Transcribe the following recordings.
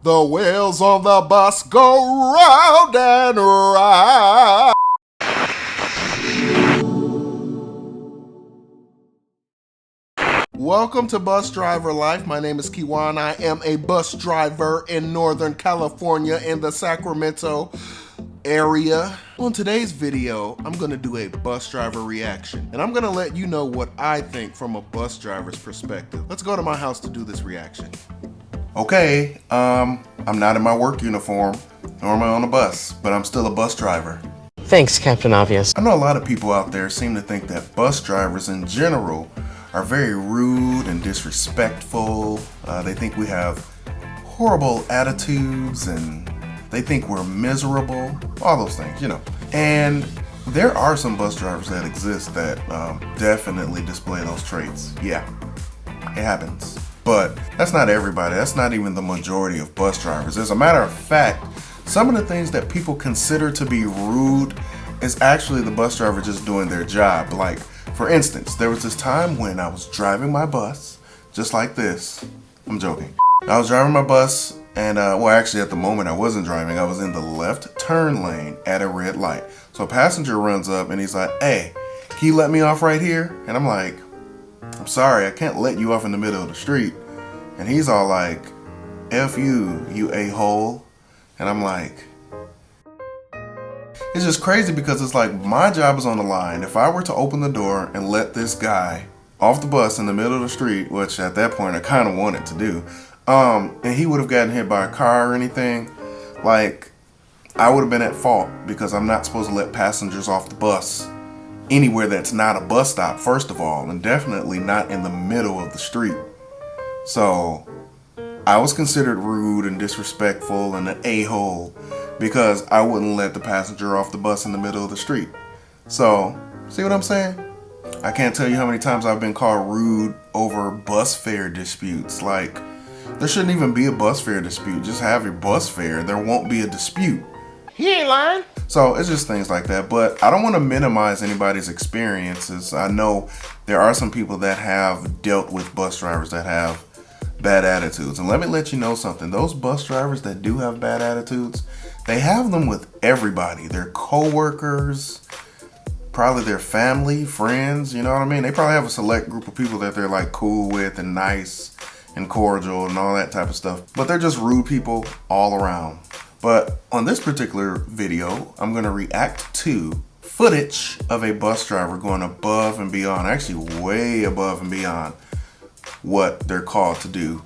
The wheels on the bus go round and round. Welcome to Bus Driver Life. My name is Kiwan. I am a bus driver in Northern California in the Sacramento area. On today's video, I'm gonna do a bus driver reaction, and I'm gonna let you know what I think from a bus driver's perspective. Let's go to my house to do this reaction. Okay, I'm not in my work uniform, nor am I on a bus, but I'm still a bus driver. Thanks, Captain Obvious. I know a lot of people out there seem to think that bus drivers in general are very rude and disrespectful. They think we have horrible attitudes and they think we're miserable, all those things, you know. And there are some bus drivers that exist that definitely display those traits. Yeah, it happens. But that's not everybody. That's not even the majority of bus drivers. As a matter of fact, some of the things that people consider to be rude is actually the bus driver just doing their job. Like, for instance, there was this time when I was driving my bus, just like this. I'm joking. I was driving my bus and, well, actually at the moment I wasn't driving. I was in the left turn lane at a red light. So a passenger runs up and he's like, "Hey, can you let me off right here?" And I'm like, "I'm sorry, I can't let you off in the middle of the street." And he's all like, "F you, you a-hole." And I'm like, it's just crazy because it's like my job is on the line. If I were to open the door and let this guy off the bus in the middle of the street, which at that point I kind of wanted to do, and he would have gotten hit by a car or anything, like, I would have been at fault because I'm not supposed to let passengers off the bus anywhere that's not a bus stop, first of all, and definitely not in the middle of the street. So I was considered rude and disrespectful and an a-hole because I wouldn't let the passenger off the bus in the middle of the street. So, see what I'm saying? I can't tell you how many times I've been called rude over bus fare disputes. Like, there shouldn't even be a bus fare dispute. Just have your bus fare. There won't be a dispute. He ain't lying. So it's just things like that. But I don't want to minimize anybody's experiences. I know there are some people that have dealt with bus drivers that have bad attitudes. And let me let you know something. Those bus drivers that do have bad attitudes, they have them with everybody. Their coworkers, probably their family, friends, you know what I mean? They probably have a select group of people that they're like cool with and nice and cordial and all that type of stuff. But they're just rude people all around. But on this particular video, I'm going to react to footage of a bus driver going above and beyond, actually way above and beyond what they're called to do.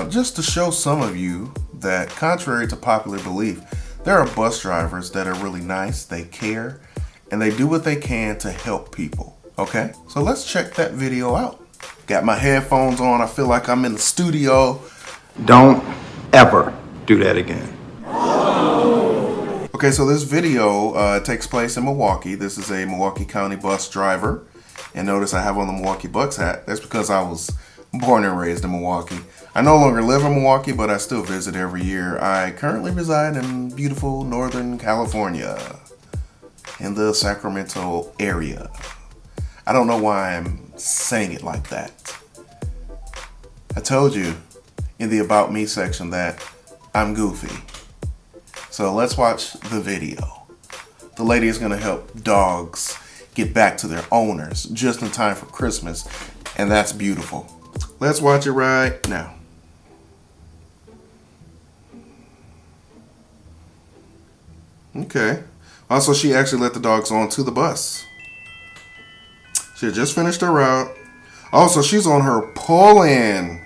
Just to show some of you that, contrary to popular belief, there are bus drivers that are really nice, they care, and they do what they can to help people. Okay, so let's check that video out. Got my headphones on, I feel like I'm in the studio. Don't ever do that again. Okay, so this video takes place in Milwaukee. This is a Milwaukee County bus driver. And notice I have on the Milwaukee Bucks hat. That's because I was born and raised in Milwaukee. I no longer live in Milwaukee, but I still visit every year. I currently reside in beautiful Northern California in the Sacramento area. I don't know why I'm saying it like that. I told you in the About Me section that I'm goofy. So let's watch the video. The lady is gonna help dogs get back to their owners just in time for Christmas, and that's beautiful. Let's watch it right now. Okay. Also, she actually let the dogs onto the bus. She had just finished her route. Also, she's on her pull-in.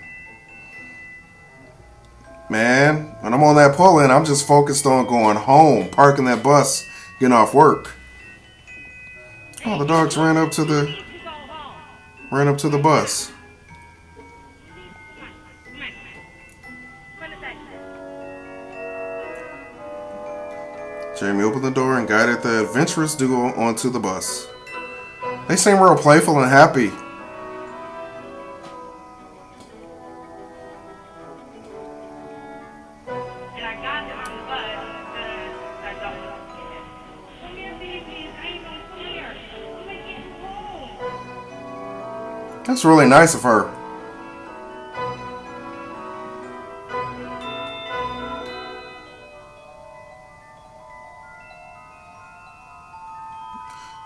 Man, when I'm on that pull-in, I'm just focused on going home, parking that bus, getting off work. Oh, the dogs ran up to the bus. Jamie opened the door and guided the adventurous duo onto the bus. They seem real playful and happy. That's really nice of her.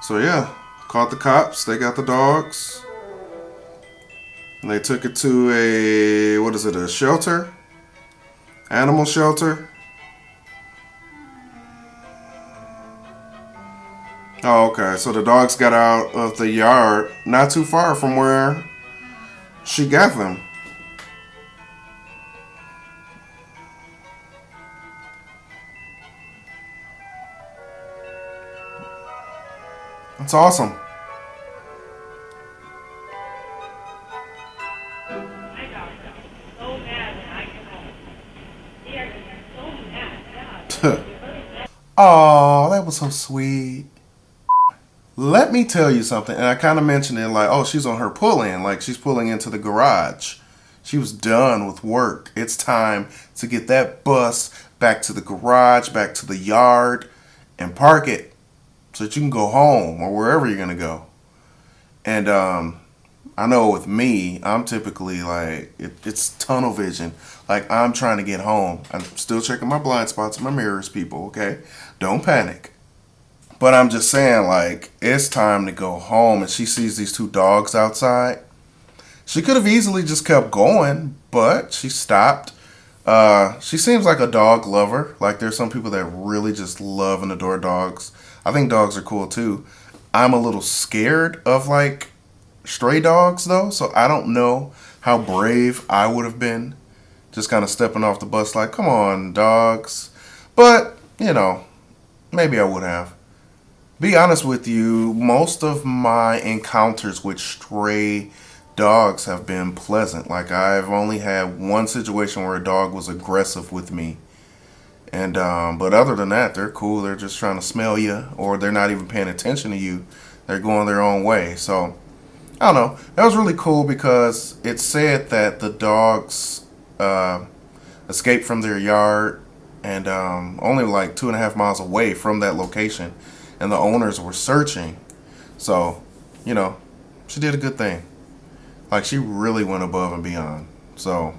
So yeah, called the cops. They got the dogs. And they took it to a, what is it, a shelter? Animal shelter. Oh, okay. So the dogs got out of the yard not too far from where she got them. That's awesome. My dogs are so mad when I get home. They are so mad. Oh, that was so sweet. Let me tell you something, and I kind of mentioned it like, oh, she's on her pull-in, like she's pulling into the garage. She was done with work. It's time to get that bus back to the garage, back to the yard, and park it so that you can go home or wherever you're going to go. And I know with me, I'm typically like, it's tunnel vision. Like, I'm trying to get home. I'm still checking my blind spots and my mirrors, people, okay? Don't panic. But I'm just saying, like, it's time to go home. And she sees these two dogs outside. She could have easily just kept going, but she stopped. She seems like a dog lover. Like, there's some people that really just love and adore dogs. I think dogs are cool, too. I'm a little scared of, like, stray dogs, though. So I don't know how brave I would have been. Just kind of stepping off the bus like, come on, dogs. But, you know, maybe I would have. Be honest with you, most of my encounters with stray dogs have been pleasant. Like, I've only had one situation where a dog was aggressive with me. And but other than that, they're cool. They're just trying to smell you, or they're not even paying attention to you. They're going their own way. So, I don't know. That was really cool because it said that the dogs escaped from their yard and only like 2.5 miles away from that location. And the owners were searching. So, you know, she did a good thing. Like, she really went above and beyond. So,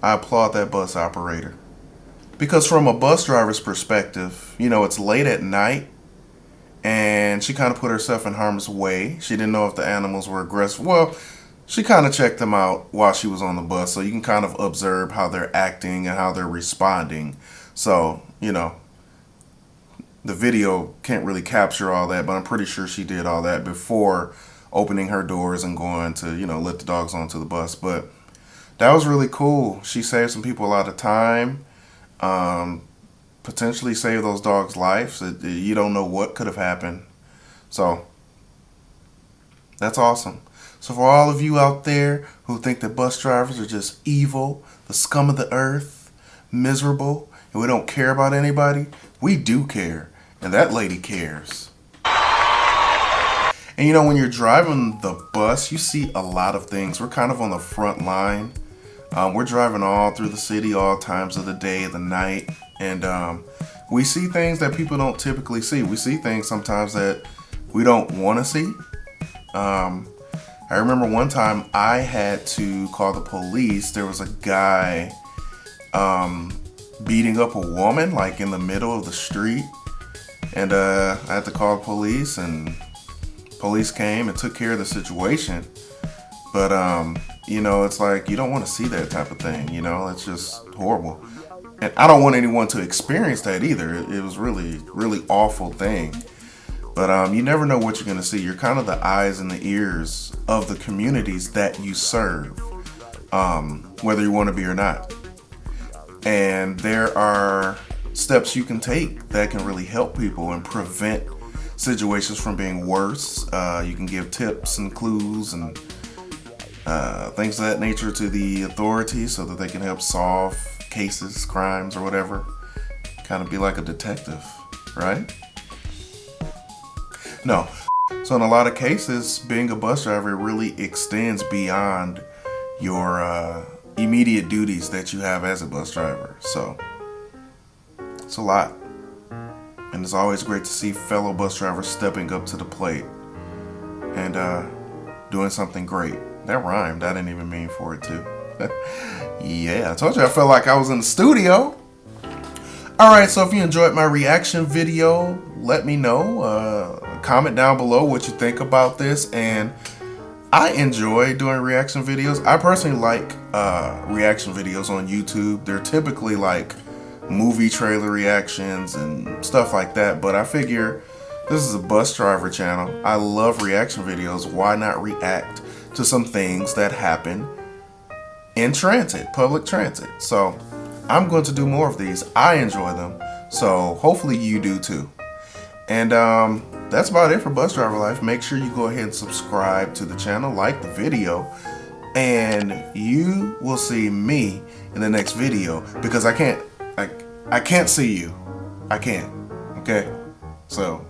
I applaud that bus operator. Because from a bus driver's perspective, you know, it's late at night. And she kind of put herself in harm's way. She didn't know if the animals were aggressive. Well, she kind of checked them out while she was on the bus. So you can kind of observe how they're acting and how they're responding. So, you know, the video can't really capture all that, but I'm pretty sure she did all that before opening her doors and going to, you know, let the dogs onto the bus. But that was really cool. She saved some people a lot of time, potentially saved those dogs' lives. You don't know what could have happened. So that's awesome. So for all of you out there who think that bus drivers are just evil, the scum of the earth, miserable, and we don't care about anybody, we do care. And that lady cares. And you know, when you're driving the bus, you see a lot of things. We're kind of on the front line. We're driving all through the city, all times of the day, the night. And we see things that people don't typically see. We see things sometimes that we don't want to see. I remember one time I had to call the police. There was a guy beating up a woman, like in the middle of the street. And I had to call the police, and police came and took care of the situation. But, you know, it's like, you don't want to see that type of thing, you know? It's just horrible. And I don't want anyone to experience that either. It was really, really awful thing. But you never know what you're going to see. You're kind of the eyes and the ears of the communities that you serve, whether you want to be or not. And there are steps you can take that can really help people and prevent situations from being worse. You can give tips and clues and things of that nature to the authorities so that they can help solve cases, crimes, or whatever. Kind of be like a detective, right? No. So in a lot of cases, being a bus driver really extends beyond your immediate duties that you have as a bus driver. So it's a lot. And it's always great to see fellow bus drivers stepping up to the plate and doing something great. That rhymed. I didn't even mean for it to. Yeah, I told you I felt like I was in the studio. Alright, so if you enjoyed my reaction video, let me know. Comment down below what you think about this. And I enjoy doing reaction videos. I personally like reaction videos on YouTube. They're typically like movie trailer reactions and stuff like that, but I figure this is a bus driver channel. I love reaction videos. Why not react to some things that happen in transit, public transit? So I'm going to do more of these. I enjoy them, so hopefully you do too. And that's about it for Bus Driver Life. Make sure you go ahead and subscribe to the channel, like the video, and you will see me in the next video, because I can't see you. I can't. Okay? So